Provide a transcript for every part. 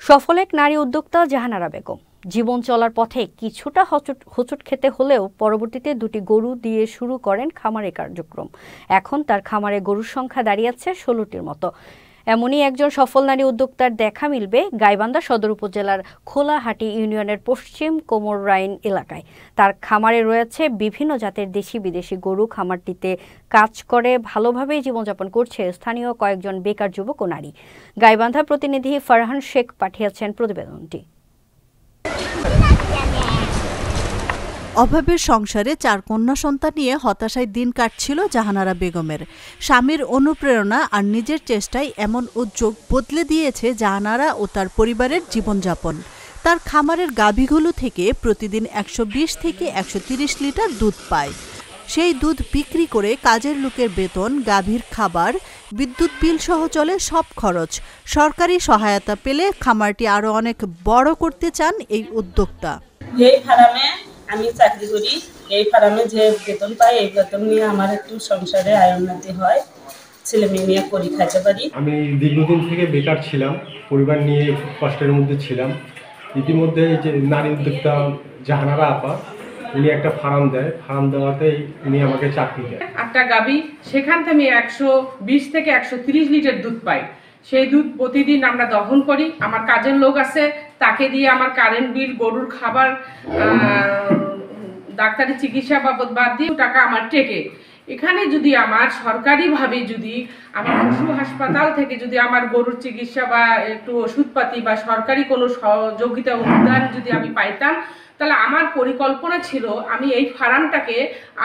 সফল এক নারী উদ্যোক্তা জাহানারা বেগম জীবন চলার পথে কিছুটা হোঁচট খেতে হলেও পরবর্তীতে দুটি গরু দিয়ে শুরু করেন খামারের কার্যক্রম। এখন তার খামারে গরুর সংখ্যা দাঁড়িয়েছে 16টির মতো। এমনই একজন সফল নারী উদ্যোক্তার দেখা মিলবে গাইবান্ধা সদর উপজেলার খোলাহাটি ইউনিয়নের পশ্চিম কোমররাইন এলাকায়। তার খামারে রয়েছে বিভিন্ন জাতের দেশি বিদেশি গরু। খামারটিতে কাজ করে ভালোভাবেই জীবনযাপন করছে স্থানীয় কয়েকজন বেকার যুবক ও নারী। গাইবান্ধা প্রতিনিধি ফারহান শেখ পাঠিয়েছেন প্রতিবেদনটি। অভাবের সংসারে 4 কন্যা সন্তান নিয়ে হতাশায় দিন কাটছিল জাহানারা বেগমের। স্বামীর অনুপ্রেরণা আর নিজের চেষ্টায় এমন উদ্যোগ বদলে দিয়েছে জাহানারা ও তার পরিবারের জীবনযাপন। তার খামারের গাভীগুলো থেকে প্রতিদিন 120 থেকে 130 লিটার দুধ পায়। সেই দুধ বিক্রি করে কাজের লোকের বেতন, গাভীর খাবার, বিদ্যুৎ বিল সহ চলে সব খরচ। সরকারি সহায়তা পেলে খামারটি আরো অনেক বড় করতে চান এই উদ্যোক্তা। আমি চাকরি করি, এই ফার্মে যে বেতন পাই এই বেতন নিয়ে আমার একটু সংসারে আয় উন্নতি হয়, ছেলে মেয়ে নিয়ে পড়ি খাইতে পারি। আমি দীর্ঘদিন থেকে বেকার ছিলাম, পরিবার নিয়ে কষ্টের মধ্যে ছিলাম। ইতিমধ্যে এই যে নারী উদ্যোক্তা জাহানারা আপা, উনি একটা ফার্ম দেয়, ফার্ম দেওয়াতে উনি আমাকে চাকরি দেয়। একটা গাভী, সেখান থেকে 120 থেকে 130 লিটার দুধ পাই। সেই দুধ প্রতিদিন আমরা দহন করি। আমার কাজের লোক আছে, তাকে দিয়ে আমার কারেন্ট বিল, গরুর খাবার, ডাক্তারি চিকিৎসা বাবদ বাদ দিয়ে টাকা আমার টেকে। এখানে যদি আমার সরকারিভাবে যদি আমার পশু হাসপাতাল থেকে যদি আমার গরুর চিকিৎসা বা একটু ওষুধপাতি বা সরকারি কোনো সহযোগিতা অনুদান যদি আমি পাইতাম, তাহলে আমার পরিকল্পনা ছিল আমি এই ফার্মটাকে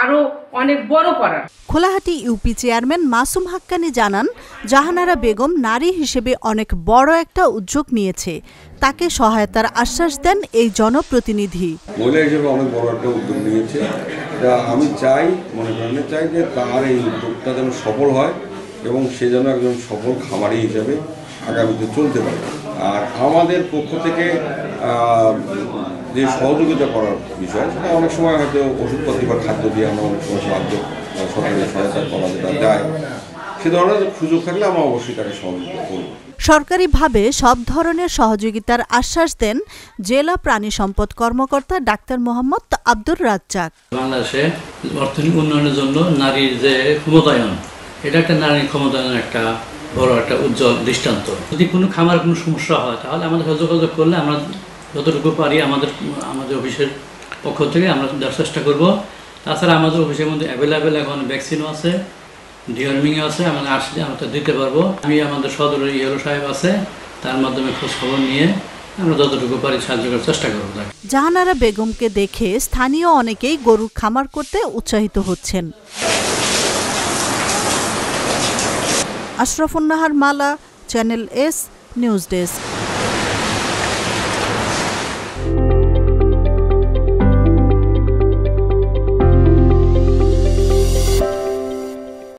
আরো অনেক বড় করার। খোলাহাটি ইউপি চেয়ারম্যান মাসুম হাক্কানি জানান, জাহানারা বেগম নারী হিসেবে অনেক বড় একটা উদ্যোগ নিয়েছে। তাকে সহায়তার আশ্বাস দেন এই জনপ্রতিনিধি। মহিলা হিসেবে অনেক বড় একটা উদ্যোগ নিয়েছে। আমি চাই, মনে প্রাণে চাই যে তার এই উদ্যোগটা যেন সফল হয় এবং সে যেন একজন সফল খামারি হিসেবে আগামীতে চলতে পারে। আর আমাদের পক্ষ থেকে যে সহযোগিতা করার বিষয়, সেটা অনেক সময় হয়তো ওষুধপাতি বা খাদ্য দিয়ে আমরা অনেক সময় সাহায্য, সরকারি সহায়তা করা যেটা যায়, সে ধরনের সুযোগ থাকলে আমরা অবশ্যই তাকে সহযোগিতা করব। সরকারিভাবে সব ধরনের সহযোগিতার আশ্বাস দেন জেলা প্রাণী সম্পদ কর্মকর্তা ডাক্তার মোহাম্মদ আব্দুর রাজ্জাক। বাংলাদেশে অর্থনৈতিক উন্নয়নের জন্য নারীর যে ক্ষমতায়ন, এটা একটা নারী ক্ষমতায়নের একটা বড় একটা উজ্জ্বল দৃষ্টান্ত। যদি কোনো খামার কোনো সমস্যা হয়, তাহলে আমাদের যোগাযোগ করলে আমরা যতটুকু পারি আমাদের অফিসের পক্ষ থেকে আমরা দেওয়ার চেষ্টা করব। তাছাড়া আমাদের অফিসের মধ্যে অ্যাভেলেবেল এখন ভ্যাকসিনও আছে, ডিওয়ার্মিংও আছে, আমাদের আসলে আমরা দিতে পারবো। আমি আমাদের সদরের ইয়েলো সাহেব আছে, তার মাধ্যমে খোঁজ খবর নিয়ে আমরা যতটুকু পারি সাহায্য করার চেষ্টা করবো। জাহানারা বেগমকে দেখে স্থানীয় অনেকেই গরুর খামার করতে উৎসাহিত হচ্ছেন। আশরাফুন নাহার মালা, চ্যানেল এস নিউজ ডেস্ক।